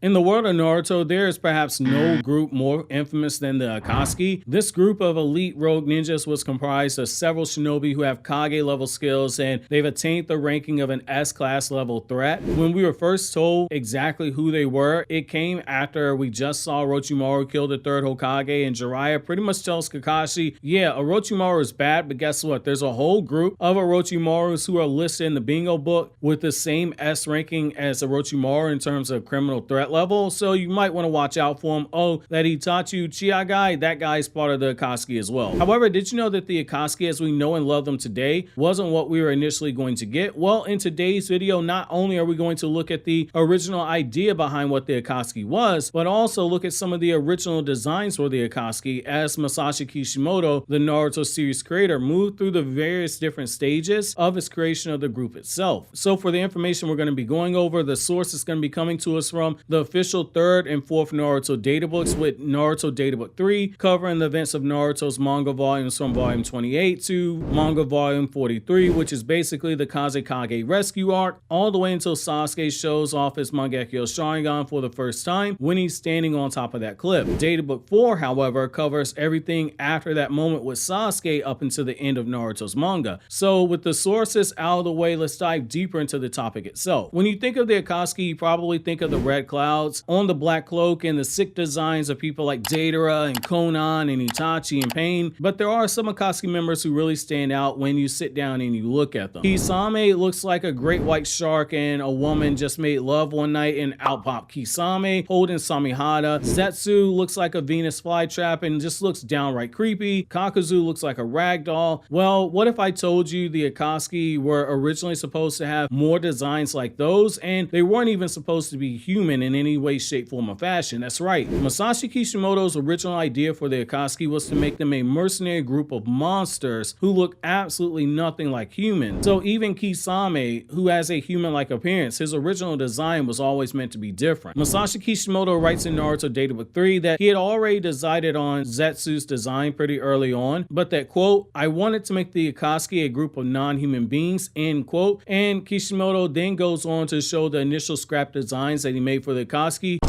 In the world of Naruto, there is perhaps no group more infamous than the Akatsuki. This group of elite rogue ninjas was comprised of several shinobi who have Kage level skills, and they've attained the ranking of an S-class level threat. When we were first told exactly who they were, it came after we just saw Orochimaru kill the third Hokage, and Jiraiya pretty much tells Kakashi, yeah, Orochimaru is bad, but guess what? There's a whole group of Orochimarus who are listed in the bingo book with the same S ranking as Orochimaru in terms of criminal threat level, so you might want to watch out for him. Oh, that Itachi Uchiha guy, that guy is part of the Akatsuki as well. However, did you know that the Akatsuki as we know and love them today wasn't what we were initially going to get? Well, in today's video, not only are we going to look at the original idea behind what the Akatsuki was, but also look at some of the original designs for the Akatsuki as Masashi Kishimoto, the Naruto series creator, moved through the various different stages of his creation of the group itself. So for the information we're going to be going over, the source is going to be coming to us from the official 3rd and 4th Naruto databooks, with Naruto Databook 3 covering the events of Naruto's manga volumes from volume 28 to manga volume 43, which is basically the Kazekage rescue arc, all the way until Sasuke shows off his Mangekyo Sharingan for the first time when he's standing on top of that cliff. Databook 4, however, covers everything after that moment with Sasuke up until the end of Naruto's manga. So with the sources out of the way, let's dive deeper into the topic itself. When you think of the Akatsuki, you probably think of the red clouds on the black cloak and the sick designs of people like Deidara and Konan and Itachi and Pain, but there are some Akatsuki members who really stand out when you sit down and you look at them. Kisame looks like a great white shark and a woman just made love one night and out popped Kisame holding Samihara. Zetsu looks like a Venus flytrap and just looks downright creepy. Kakuzu looks like a rag doll. Well, what if I told you the Akatsuki were originally supposed to have more designs like those, and they weren't even supposed to be human in any way, shape, form, or fashion? That's right. Masashi Kishimoto's original idea for the Akatsuki was to make them a mercenary group of monsters who look absolutely nothing like human. So even Kisame, who has a human-like appearance, his original design was always meant to be different. Masashi Kishimoto writes in Naruto Databook 3 that he had already decided on Zetsu's design pretty early on, but that, quote, I wanted to make the Akatsuki a group of non-human beings, end quote. And Kishimoto then goes on to show the initial scrap designs that he made for the Akatsuki.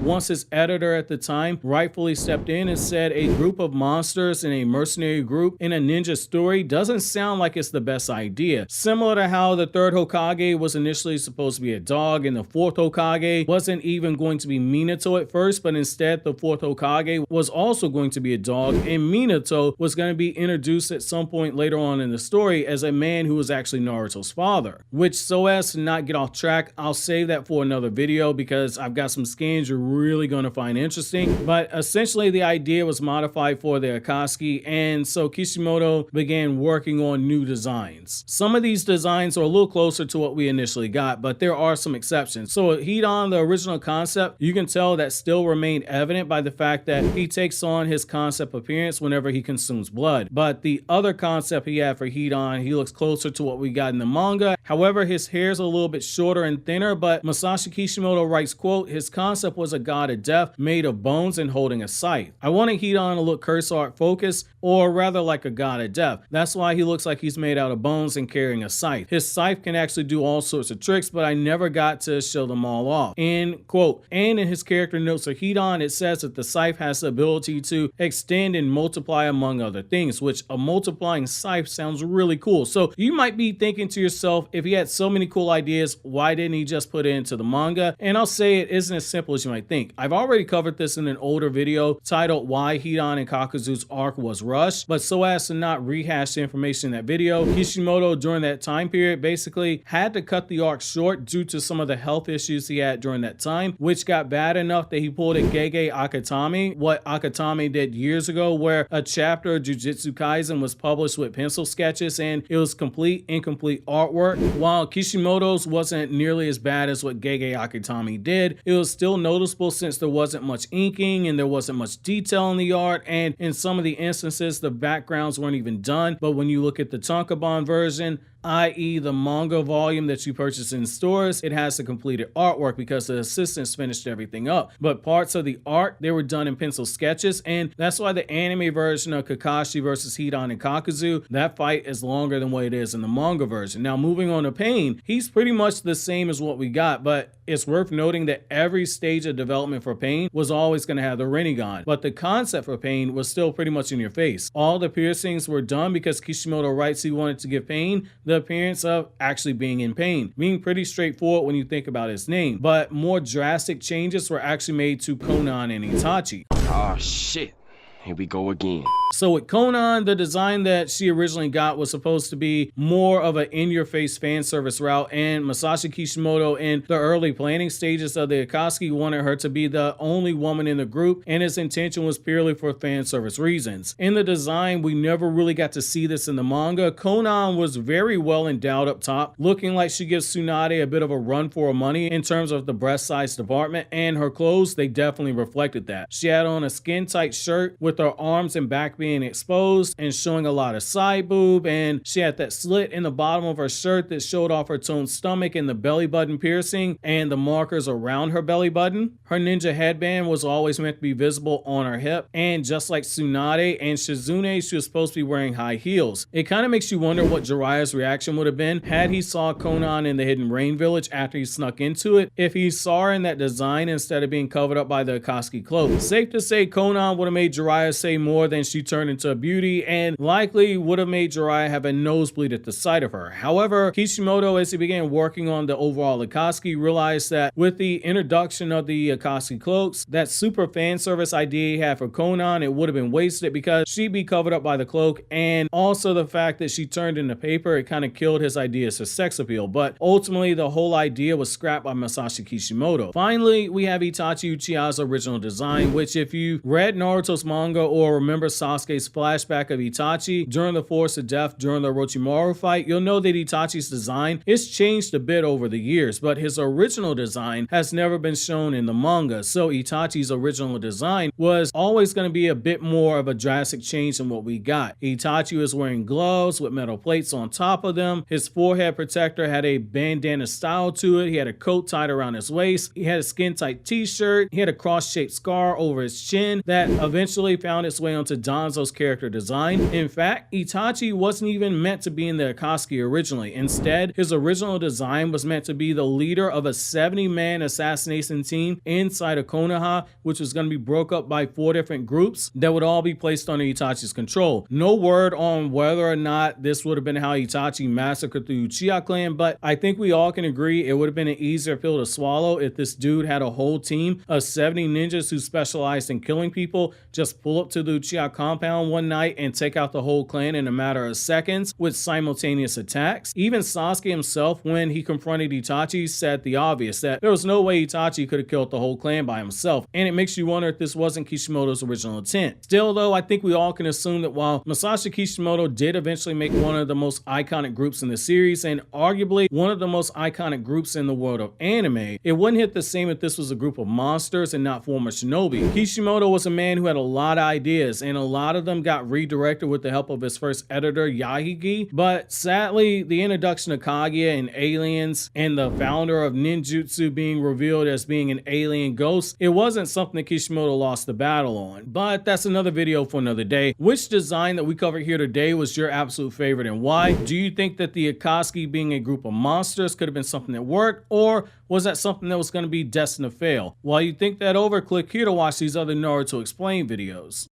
Once his editor at the time rightfully stepped in and said a group of monsters in a mercenary group in a ninja story doesn't sound like it's the best idea. Similar to how the 3rd Hokage was initially supposed to be a dog and the 4th Hokage wasn't even going to be Minato at first, but instead the 4th Hokage was also going to be a dog, and Minato was going to be introduced at some point later on in the story as a man who was actually Naruto's father. Which, so as to not get off track, I'll save that for another video because I've got some scans you're really going to find interesting. But essentially the idea was modified for the Akatsuki, and so Kishimoto began working on new designs. Some of these designs are a little closer to what we initially got, but there are some exceptions. So Hidan, the original concept, you can tell that still remained evident by the fact that he takes on his concept appearance whenever he consumes blood. But the other concept he had for Hidan, he looks closer to what we got in the manga. However, his hair is a little bit shorter and thinner, but Masashi Kishimoto writes, quote, his concept was a god of death made of bones and holding a scythe. I wanted Hidan to look curse art focused, or rather like a god of death. That's why he looks like he's made out of bones and carrying a scythe. His scythe can actually do all sorts of tricks, but I never got to show them all off. End quote. And in his character notes of Hidan, it says that the scythe has the ability to extend and multiply among other things, which a multiplying scythe sounds really cool. So you might be thinking to yourself, if he had so many cool ideas, why didn't he just put it into the manga? And I'll say it isn't as simple as you might think. I've already covered this in an older video titled Why Hidan and Kakuzu's Arc Was Rushed, but so as to not rehash the information in that video, Kishimoto during that time period basically had to cut the arc short due to some of the health issues he had during that time, which got bad enough that he pulled a Gege Akatami, what Akatami did years ago, where a chapter of Jujutsu Kaisen was published with pencil sketches and it was incomplete artwork. While Kishimoto's wasn't nearly as bad as what Gege Akatami did, it was still noticeable since there wasn't much inking and there wasn't much detail in the art, and in some of the instances the backgrounds weren't even done. But when you look at the tankobon version, i.e. the manga volume that you purchase in stores, it has the completed artwork because the assistants finished everything up. But parts of the art, they were done in pencil sketches, and that's why the anime version of Kakashi versus Hidan and Kakuzu, that fight is longer than what it is in the manga version. Now moving on to Pain, he's pretty much the same as what we got, but it's worth noting that every stage of development for Pain was always going to have the Rinnegan, but the concept for Pain was still pretty much in your face. All the piercings were done because Kishimoto writes he wanted to give Pain the appearance of actually being in pain, being pretty straightforward when you think about his name, but more drastic changes were actually made to Konan and Itachi. Oh shit, here we go again. So with Konan, the design that she originally got was supposed to be more of an in-your-face fan service route, and Masashi Kishimoto in the early planning stages of the Akatsuki wanted her to be the only woman in the group, and his intention was purely for fan service reasons. In the design, we never really got to see this in the manga. Konan was very well endowed up top, looking like she gives Tsunade a bit of a run for her money in terms of the breast size department, and her clothes, they definitely reflected that. She had on a skin-tight shirt with her arms and back being exposed and showing a lot of side boob, and she had that slit in the bottom of her shirt that showed off her toned stomach and the belly button piercing and the markers around her belly button. Her ninja headband was always meant to be visible on her hip, and just like Tsunade and Shizune, she was supposed to be wearing high heels. It kind of makes you wonder what Jiraiya's reaction would have been had he saw Konan in the Hidden Rain Village after he snuck into it, if he saw her in that design instead of being covered up by the Akatsuki cloak. Safe to say Konan would have made Jiraiya say more than she turned into a beauty, and likely would have made Jiraiya have a nosebleed at the sight of her. However, Kishimoto, as he began working on the overall Akatsuki, realized that with the introduction of the Akatsuki cloaks, that super fan service idea he had for Konan, it would have been wasted because she'd be covered up by the cloak, and also the fact that she turned into paper, it kind of killed his ideas for sex appeal. But ultimately, the whole idea was scrapped by Masashi Kishimoto. Finally, we have Itachi Uchiha's original design, which if you read Naruto's manga or remember Sasuke's flashback of Itachi during the Force of Death during the Orochimaru fight, you'll know that Itachi's design is changed a bit over the years, but his original design has never been shown in the manga. So Itachi's original design was always going to be a bit more of a drastic change than what we got. Itachi was wearing gloves with metal plates on top of them. His forehead protector had a bandana style to it. He had a coat tied around his waist. He had a skin-tight t-shirt. He had a cross-shaped scar over his chin that eventually found its way onto Danzo's character design. In fact, Itachi wasn't even meant to be in the Akatsuki originally. Instead, his original design was meant to be the leader of a 70-man assassination team inside of Konoha, which was going to be broke up by 4 different groups that would all be placed under Itachi's control. No word on whether or not this would have been how Itachi massacred the Uchiha clan, but I think we all can agree it would have been an easier pill to swallow if this dude had a whole team of 70 ninjas who specialized in killing people just pull up to the Uchiha compound one night and take out the whole clan in a matter of seconds with simultaneous attacks. Even Sasuke himself, when he confronted Itachi, said the obvious, that there was no way Itachi could have killed the whole clan by himself, and it makes you wonder if this wasn't Kishimoto's original intent. Still though, I think we all can assume that while Masashi Kishimoto did eventually make one of the most iconic groups in the series, and arguably one of the most iconic groups in the world of anime, it wouldn't hit the same if this was a group of monsters and not former shinobi. Kishimoto was a man who had a lot of ideas, and a lot of them got redirected with the help of his first editor, Yahigi, but sadly, the introduction of Kaguya and aliens, and the founder of ninjutsu being revealed as being an alien ghost, it wasn't something that Kishimoto lost the battle on. But that's another video for another day. Which design that we covered here today was your absolute favorite, and why? Do you think that the Akatsuki being a group of monsters could have been something that worked, or was that something that was going to be destined to fail? While you think that over, click here to watch these other Naruto Explained videos.